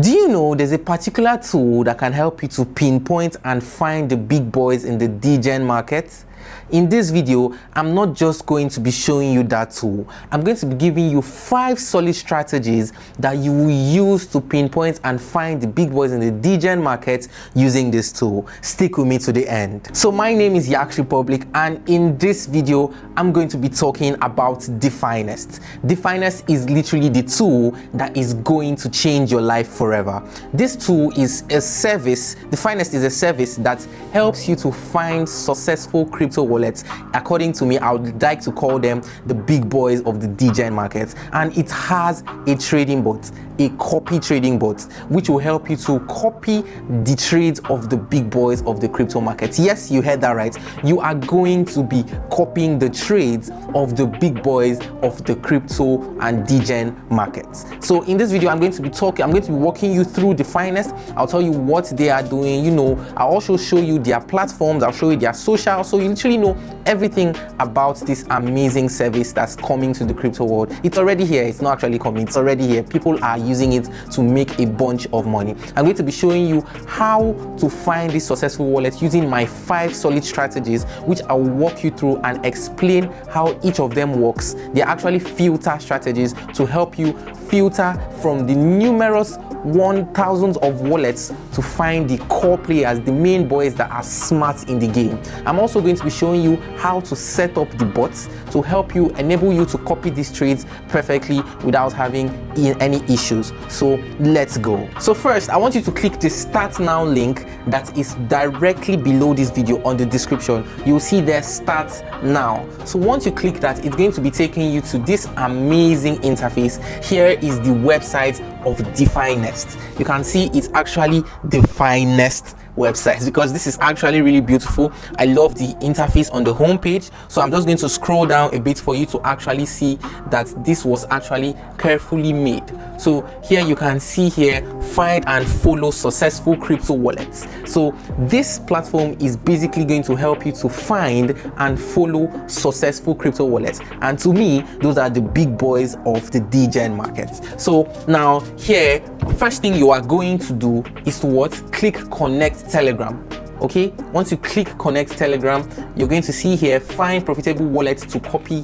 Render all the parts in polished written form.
Do you know there's a particular tool that can help you to pinpoint and find the big boys in the degen market? In this video, I'm not just going to be showing you that tool. I'm going to be giving you 5 solid strategies that you will use to pinpoint and find the big boys in the degen market using this tool. Stick with me to the end. So my name is Yak Republic, and in this video, I'm going to be talking about Definest. Definest is literally the tool that is going to change your life forever. This tool is a service. Definest is a service that helps you to find successful crypto wallets. According to me, I would like to call them the big boys of the degen market, and it has a trading bot, a copy trading bot, which will help you to copy the trades of the big boys of the crypto market. Yes, you heard that right. You are going to be copying the trades of the big boys of the crypto and degen markets. So in this video, I'm going to be walking you through Definest. I'll tell you what they are doing. I'll also show you their platforms. I'll show you their social, so you literally know everything about this amazing service that's coming to the crypto world. It's already here. It's not actually coming. It's already here. People are using it to make a bunch of money. I'm going to be showing you how to find this successful wallet using my 5 solid strategies, which I'll walk you through and explain how each of them works. They're actually filter strategies to help you filter from the numerous thousands of wallets to find the core players, the main boys that are smart in the game. I'm also going to be showing you how to set up the bots to help you, enable you to copy these trades perfectly without having any issues. So let's go. So first, I want you to click the Start Now link that is directly below this video on the description. You'll see there Start Now. So once you click that, it's going to be taking you to this amazing interface. Here is the website of Definest. You can see it's actually Definest website because this is actually really beautiful. I love the interface on the home page, so I'm just going to scroll down a bit for you to actually see that this was actually carefully made. So here you can see here, find and follow successful crypto wallets. So this platform is basically going to help you to find and follow successful crypto wallets, and to me those are the big boys of the degen market. So now here, first thing you are going to do is to click connect Telegram. Okay, once you click connect Telegram, you're going to see here find profitable wallets to copy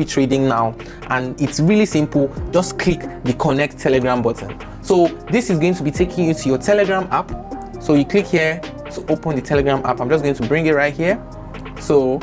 trading now, and it's really simple. Just click the connect Telegram button. So this is going to be taking you to your Telegram app. So you click here to open the Telegram app. I'm just going to bring it right here. So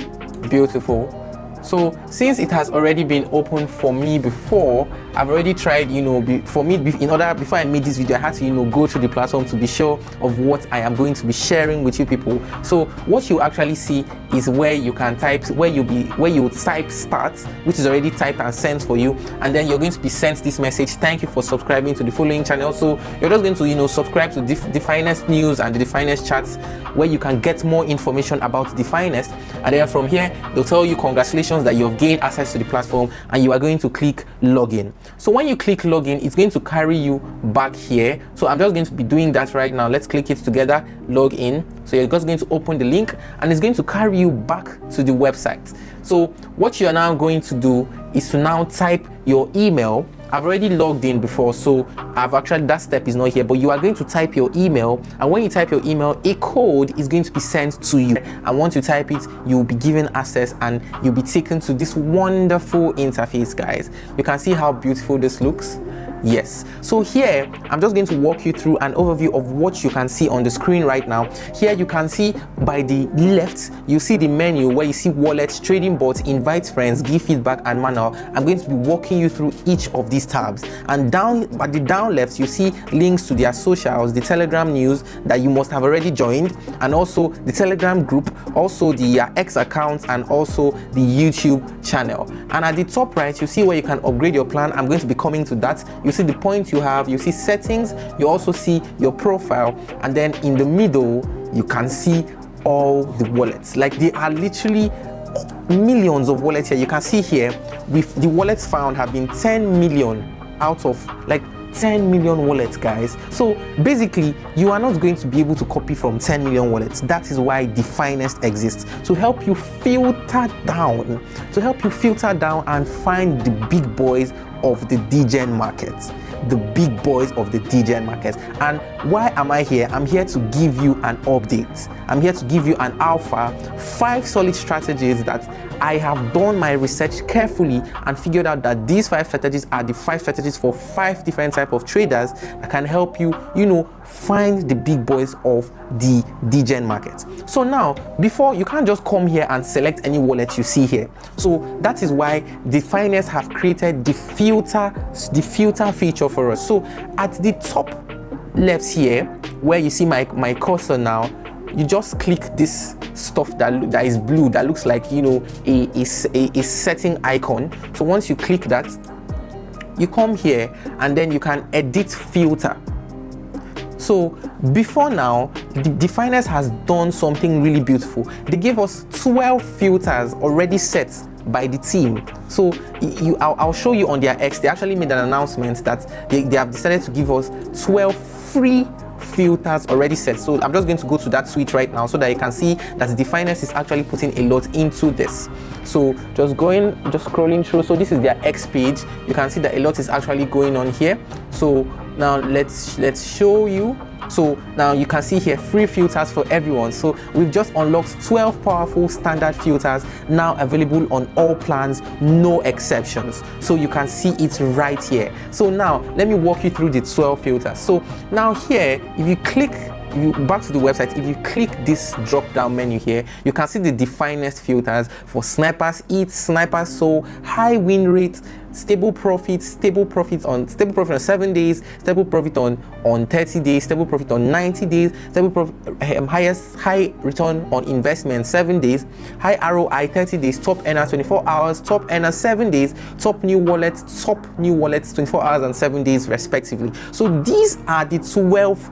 beautiful. So since it has already been open for me before, I've already tried, before I made this video, I had to, go through the platform to be sure of what I am going to be sharing with you people. So what you actually see is where you can type, where you type start, which is already typed and sent for you, and then you're going to be sent this message: thank you for subscribing to the following channel. So you're just going to, subscribe to Definest news and the Definest chats, where you can get more information about Definest, and then from here they'll tell you congratulations that you have gained access to the platform, and you are going to click login. So when you click login, it's going to carry you back here. So I'm just going to be doing that right now. Let's click it together, log in. So you're just going to open the link, and it's going to carry you back to the website. So what you're now going to do is to now type your email. I've already logged in before, so that step is not here, but you are going to type your email, and when you type your email, a code is going to be sent to you, and once you type it, you'll be given access and you'll be taken to this wonderful interface, guys. You can see how beautiful this looks. Yes, so here I'm just going to walk you through an overview of what you can see on the screen right now. Here you can see by the left, you see the menu where you see wallets, trading bots, invite friends, give feedback, and manual. I'm going to be walking you through each of these tabs, and at the down left you see links to their socials, the Telegram news that you must have already joined, and also the Telegram group, also the X account, and also the YouTube channel. And at the top right you see where you can upgrade your plan. I'm going to be coming to that. You see the points you have, you see settings, you also see your profile, and then in the middle you can see all the wallets. Like, there are literally millions of wallets here. You can see here with the wallets found have been 10 million out of 10 million wallets, guys. So basically you are not going to be able to copy from 10 million wallets. That is why Definest exists, to help you filter down and find the big boys of the degen market. the big boys of the DGen market. And why am I here? I'm here to give you an update. I'm here to give you an alpha, 5 solid strategies that I have done my research carefully and figured out that these 5 strategies are the 5 strategies for 5 different types of traders that can help you, find the big boys of the DGen market. So now, before, you can't just come here and select any wallet you see here. So that is why Definest have created the filter feature for us. So at the top left here, where you see my cursor now, you just click this stuff that is blue, that looks like a setting icon. So once you click that, you come here and then you can edit filter. So before now, Definest has done something really beautiful. They gave us 12 filters already set by the team. So I'll show you on their X. They actually made an announcement that they have decided to give us 12 free filters already set. So I'm just going to go to that switch right now so that you can see that Definest is actually putting a lot into this. So just scrolling through. So this is their X page. You can see that a lot is actually going on here. So now let's show you. So now you can see here free filters for everyone. So we've just unlocked 12 powerful standard filters now available on all plans, no exceptions. So you can see it right here. So now let me walk you through the 12 filters. So now here, if you click back to the website, if you click this drop down menu here, you can see the Definest filters for snipers eat, snipers sow, high win rate, stable profit on 7 days, stable profit on 30 days, stable profit on 90 days, stable profit, high return on investment 7 days, high ROI 30 days, top earner 24 hours, top earner 7 days, top new wallets 24 hours and 7 days respectively. So these are the 12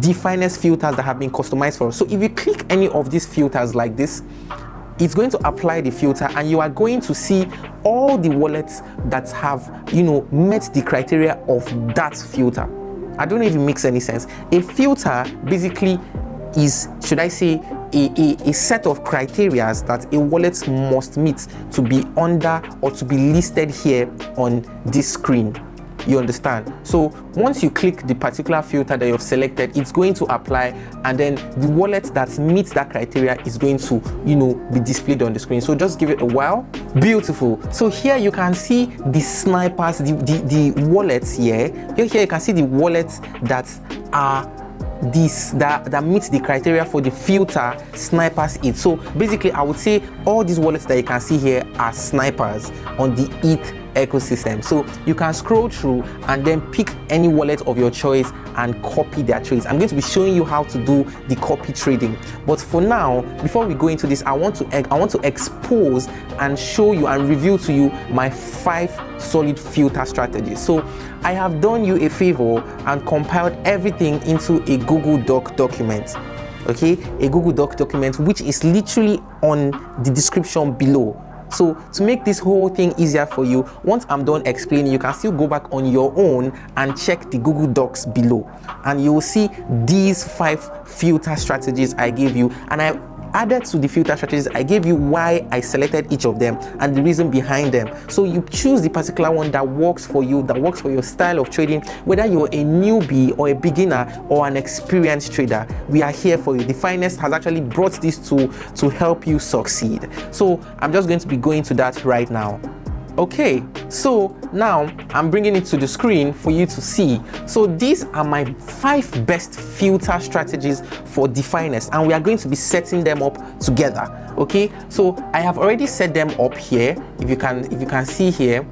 Definest filters that have been customized for us. So if you click any of these filters like this, it's going to apply the filter and you are going to see all the wallets that have met the criteria of that filter. I don't know if it makes any sense. A filter basically is, should I say, a set of criteria that a wallet must meet to be under or to be listed here on this screen. You understand? So once you click the particular filter that you've selected, it's going to apply, and then the wallet that meets that criteria is going to be displayed on the screen. So just give it a while. Beautiful. So here you can see the snipers, the wallets here. Here you can see the wallets that are that meets the criteria for the filter snipers eat. So basically I would say all these wallets that you can see here are snipers on the ETH ecosystem. So you can scroll through and then pick any wallet of your choice and copy their trades. I'm going to be showing you how to do the copy trading, but for now, before we go into this, I want to expose and show you and reveal to you my 5 solid filter strategies. So I have done you a favor and compiled everything into a Google Doc document. Okay, a Google Doc document which is literally on the description below. So to make this whole thing easier for you, once I'm done explaining, you can still go back on your own and check the Google Docs below, and you will see these 5 filter strategies I gave you. And I added to the filter strategies, I gave you why I selected each of them and the reason behind them. So you choose the particular one that works for you, that works for your style of trading, whether you're a newbie or a beginner or an experienced trader. We are here for you. Definest has actually brought this to help you succeed. So I'm just going to be going to that right now. Okay, so now I'm bringing it to the screen for you to see. So these are my 5 best filter strategies for Definest, and we are going to be setting them up together. Okay, so I have already set them up here. If you can see here,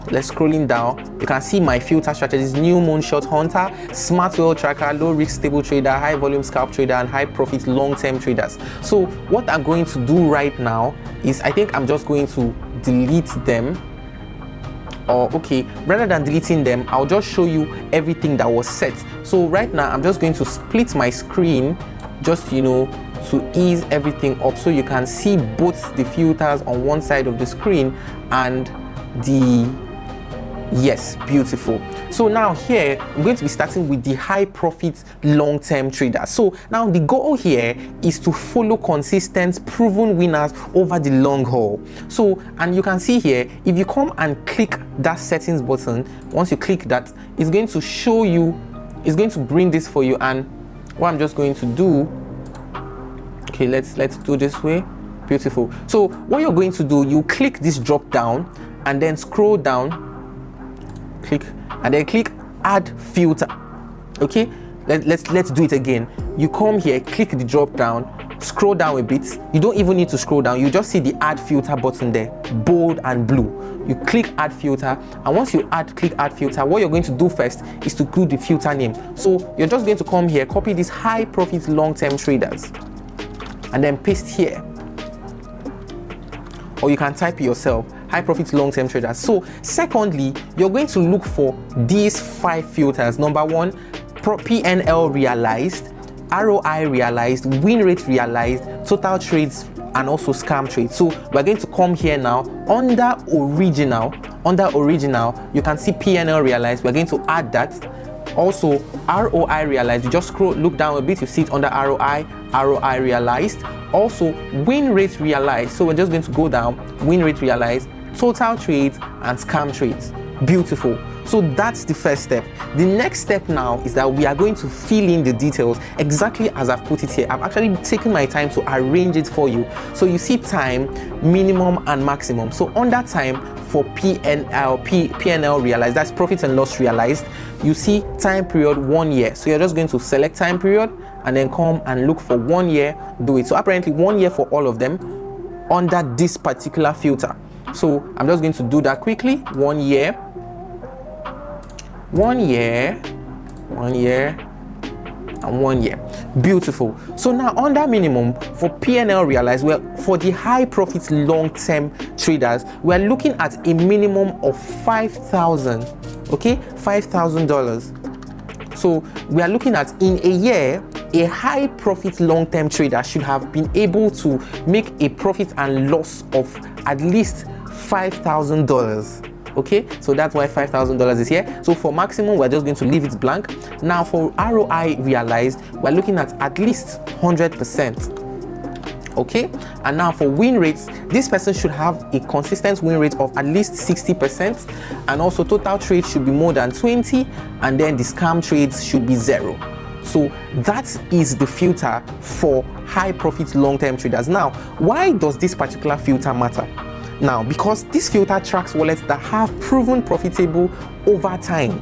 let's scrolling down, you can see my filter strategies: new moonshot hunter, smart whale tracker, low risk stable trader, high volume scalp trader, and high profit long-term traders. So what I'm going to do right now is, I think I'm just going to delete them. Or okay, rather than deleting them, I'll just show you everything that was set. So right now I'm just going to split my screen, just to ease everything up, so you can see both the filters on one side of the screen and the Yes, beautiful. So now here I'm going to be starting with the high profit long-term traders. So now the goal here is to follow consistent proven winners over the long haul. So, and you can see here, if you come and click that settings button, once you click that, it's going to show you, it's going to bring this for you. And what I'm just going to do, okay, let's do this way. Beautiful. So what you're going to do, you click this drop down and then scroll down, click, and then click add filter. Okay, let's do it again. You come here, click the drop down, scroll down a bit. You don't even need to scroll down, you just see the add filter button there, bold and blue. You click add filter, and once you click add filter, what you're going to do first is to include the filter name. So you're just going to come here, copy this high profit long-term traders, and then paste here, or you can type it yourself, high profit long-term traders. So secondly, you're going to look for these 5 filters. Number 1, PNL realized, ROI realized, win rate realized, total trades, and also scam trades. So we're going to come here now under original, you can see PNL realized. We're going to add that. Also ROI realized, you just look down a bit, you see it under ROI realized. Also win rate realized, so we're just going to go down, win rate realized, total trades, and scam trades. Beautiful. So that's the first step. The next step now is that we are going to fill in the details exactly as I've put it here. I've actually taken my time to arrange it for you. So you see time, minimum, and maximum. So under time for PNL realized, that's profit and loss realized, you see time period 1 year. So you're just going to select time period and then come and look for 1 year, do it. So apparently 1 year for all of them under this particular filter. So I'm just going to do that quickly. 1 year, 1 year, 1 year, and 1 year. Beautiful. So now under minimum for PNL realized, well, for the high profit long-term traders, we're looking at a minimum of $5,000. Okay, $5,000. So we are looking at, in a year, a high profit long-term trader should have been able to make a profit and loss of at least $5,000. Okay, so that's why $5,000 is here. So for maximum, we're just going to leave it blank. Now for ROI realized, we're looking at least 100%. Okay, and now for win rates, this person should have a consistent win rate of at least 60%, and also total trades should be more than 20, and then the scam trades should be 0. So that is the filter for high profit long-term traders. Now, why does this particular filter matter? Now, because this filter tracks wallets that have proven profitable over time.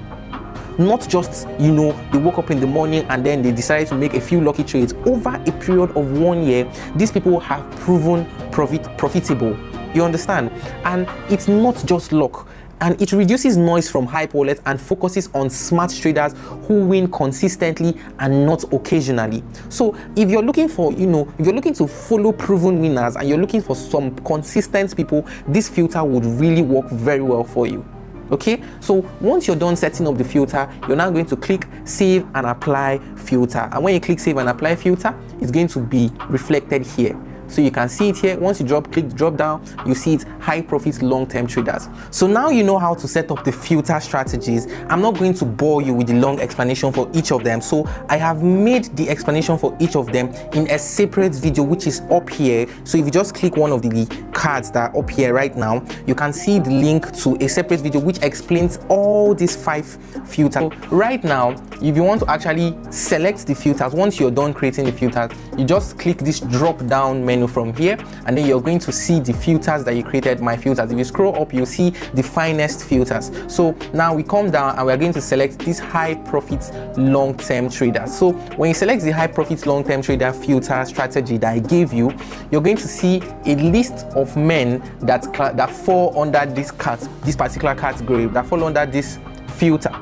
Not just, you know, they woke up in the morning and then they decided to make a few lucky trades. Over a period of 1 year, these people have proven profitable. You understand? And it's not just luck. And it reduces noise from hype wallets and focuses on smart traders who win consistently and not occasionally. So if you're looking for, if you're looking to follow proven winners and you're looking for some consistent people, this filter would really work very well for you. Okay, so once you're done setting up the filter, you're now going to click save and apply filter. And when you click save and apply filter, it's going to be reflected here. So you can see it here. Once you click drop down, you see it, high profit long-term traders. So now you know how to set up the filter strategies. I'm not going to bore you with the long explanation for each of them. So I have made the explanation for each of them in a separate video, which is up here. So if you just click one of the cards that are up here right now, you can see the link to a separate video which explains all these 5 filters. So right now, if you want to actually select the filters, once you're done creating the filters, you just click this drop down menu from here, and then you're going to see the filters that you created, my filters. If you scroll up, you'll see the finest filters. So now we come down and we're going to select these high profit long-term traders. So when you select the high profit long-term trader filter strategy that I gave you, you're going to see a list of men that fall under this particular category, that fall under this filter.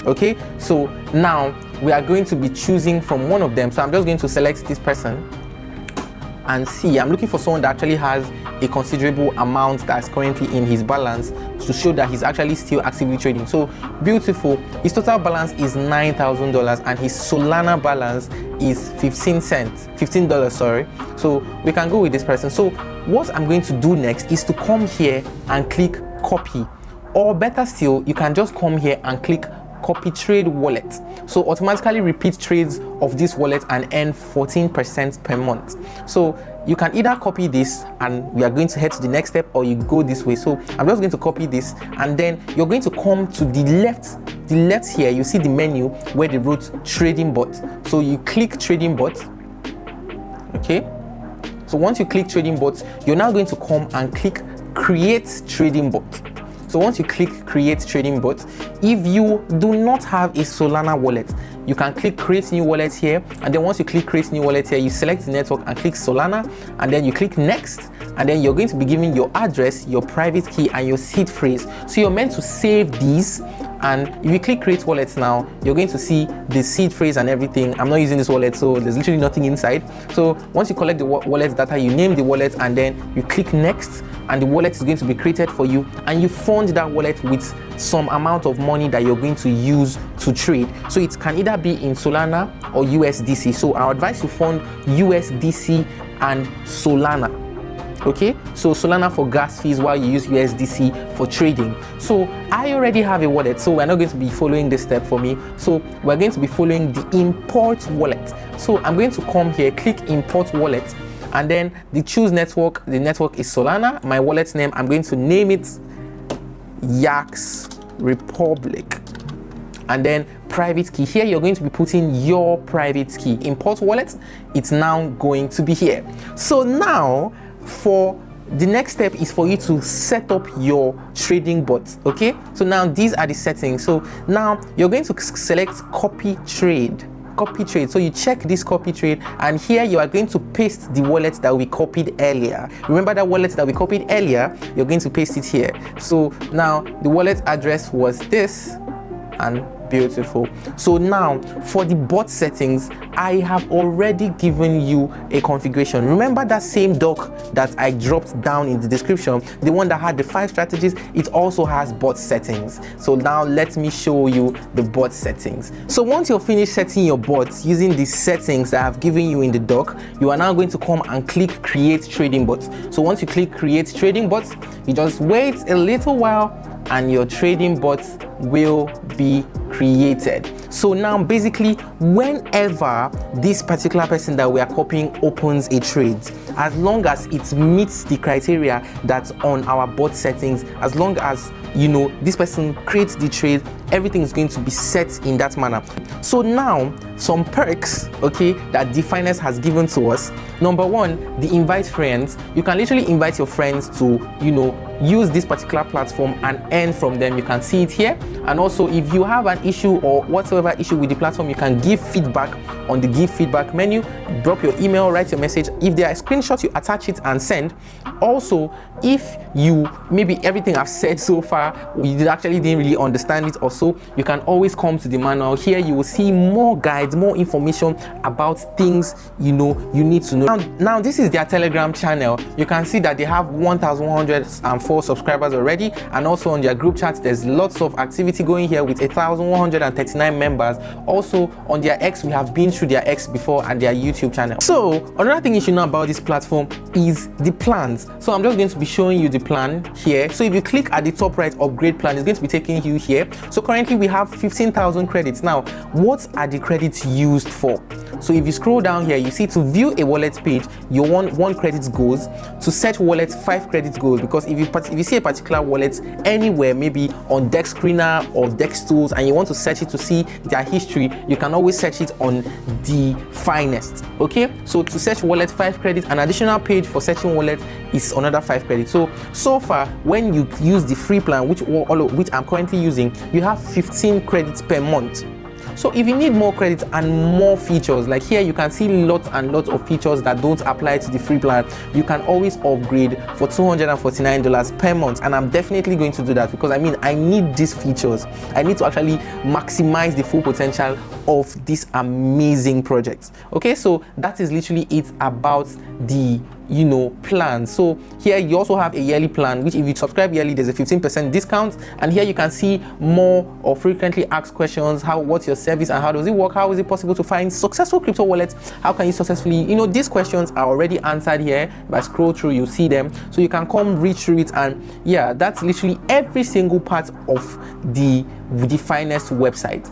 Okay, so now we are going to be choosing from one of them. So I'm just going to select this person and see, I'm looking for someone that actually has a considerable amount that's currently in his balance to show that he's actually still actively trading. So beautiful. His total balance is $9,000 and his Solana balance is $15, sorry. So we can go with this person. So what I'm going to do next is to come here and click copy. or better still, you can just come here and click copy trade wallet, so automatically repeat trades of this wallet and earn 14% per month. So you can either copy this and we are going to head to the next step, or you go this way. So I'm just going to copy this, and then you're going to come to the left here. You see the menu where they wrote trading bot, so you click trading bot. Okay, so once you click trading bot, you're now going to come and click create trading bot. So once you click create trading bot, if you do not have a Solana wallet, you can click create new wallet here, and then once you click create new wallet here, you select the network and click Solana, and then you click next, and then you're going to be given your address, your private key, and your seed phrase. So you're meant to save these, and if you click create wallet now, you're going to see the seed phrase and everything. I'm not using this wallet, so there's literally nothing inside. So once you collect the wallet data, you name the wallet, and then you click next, and the wallet is going to be created for you, and you fund that wallet with some amount of money that you're going to use to trade. So it can either be in Solana or USDC. So I advise you fund USDC and Solana. Okay, so Solana for gas fees while you use USDC for trading. So I already have a wallet, so we're not going to be following this step for me. So we're going to be following the import wallet. So I'm going to come here, click import wallet, and then the choose network. The network is Solana. My wallet name, I'm going to name it Yaks Republic, and then private key. Here you're going to be putting your private key. Import wallet, it's now going to be here. So now for the next step is for you to set up your trading bot. Okay, so now these are the settings. So now you're going to select copy trade. So you check this copy trade, and here you are going to paste the wallet that we copied earlier. Remember that wallet that we copied earlier? You're going to paste it here. So now the wallet address was this, and beautiful. So now for the bot settings, I have already given you a configuration. Remember that same doc that I dropped down in the description, the one that had the 5 strategies? It also has bot settings. So now let me show you the bot settings. So once you're finished setting your bots using the settings that I've given you in the doc, you are now going to come and click create trading bots. So once you click create trading bots, you just wait a little while and your trading bots will be created. So now basically, whenever this particular person that we are copying opens a trade, as long as it meets the criteria that's on our bot settings, as long as this person creates the trade, everything is going to be set in that manner. So now some perks, okay, that Definest has given to us. Number one, the invite friends. You can literally invite your friends to use this particular platform and earn from them. You can see it here. And also, if you have an issue or whatsoever issue with the platform, you can give feedback on the give feedback menu. Drop your email, write your message. If there are screenshots, you attach it and send. Also, if you maybe everything I've said so far, you actually didn't really understand it or so, you can always come to the manual. Here you will see more guides, more information about things you need to know. Now this is their Telegram channel. You can see that they have 1,104 subscribers already, and also on their group chat there's lots of activity going here with 1,139 members. Also on their X, we have been through their X before, and their YouTube channel. So another thing you should know about this platform is the plans. So I'm just going to be showing you the plan here. So if you click at the top right, upgrade plan, is going to be taking you here. So currently we have 15,000 credits. Now what are the credits used for? So if you scroll down here, you see to view a wallet page, your one credit goes. To search wallet, 5 credits goes, because if you see a particular wallet anywhere, maybe on Dex Screener or Dex Tools, and you want to search it to see their history, you can always search it on Definest. Okay, so to search wallet, 5 credits. An additional page for searching wallet is another 5 credits. So far, when you use the free plan, which I'm currently using, you have 15 credits per month. So if you need more credits and more features, like here you can see lots and lots of features that don't apply to the free plan, you can always upgrade for $249 per month. And I'm definitely going to do that, because I need these features. I need to actually maximize the full potential of this amazing project. Okay, so that is literally it about the plans. So here you also have a yearly plan, which if you subscribe yearly, there's a 15% discount. And here you can see more or frequently asked questions. What's your service and how does it work? How is it possible to find successful crypto wallets? How can you successfully, these questions are already answered here. If I scroll through, you see them, so you can come read through it. And yeah, that's literally every single part of the Definest website.